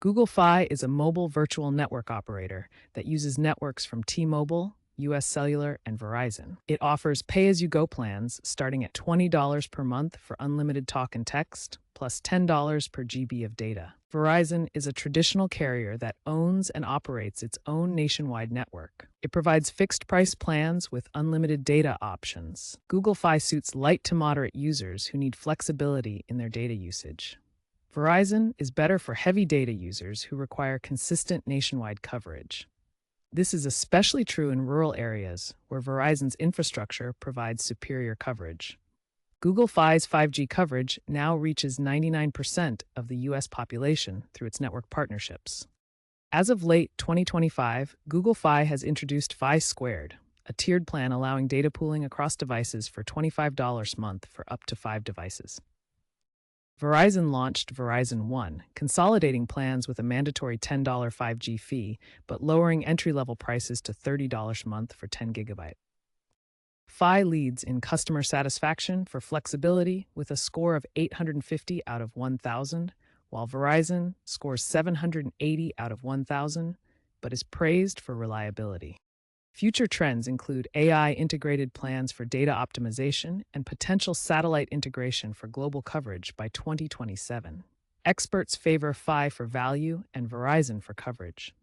Google Fi is a mobile virtual network operator that uses networks from T-Mobile, US Cellular, and Verizon. It offers pay-as-you-go plans starting at $20 per month for unlimited talk and text, plus $10 per GB of data. Verizon is a traditional carrier that owns and operates its own nationwide network. It provides fixed-price plans with unlimited data options. Google Fi suits light to moderate users who need flexibility in their data usage. Verizon is better for heavy data users who require consistent nationwide coverage. This is especially true in rural areas where Verizon's infrastructure provides superior coverage. Google Fi's 5G coverage now reaches 99% of the US population through its network partnerships. As of late 2025, Google Fi has introduced Fi Squared, a tiered plan allowing data pooling across devices for $25 a month for up to 5 devices. Verizon launched Verizon One, consolidating plans with a mandatory $10 5G fee, but lowering entry-level prices to $30 a month for 10 gigabyte. Fi leads in customer satisfaction for flexibility with a score of 850 out of 1,000, while Verizon scores 780 out of 1,000, but is praised for reliability. Future trends include AI-integrated plans for data optimization and potential satellite integration for global coverage by 2027. Experts favor Fi for value and Verizon for coverage.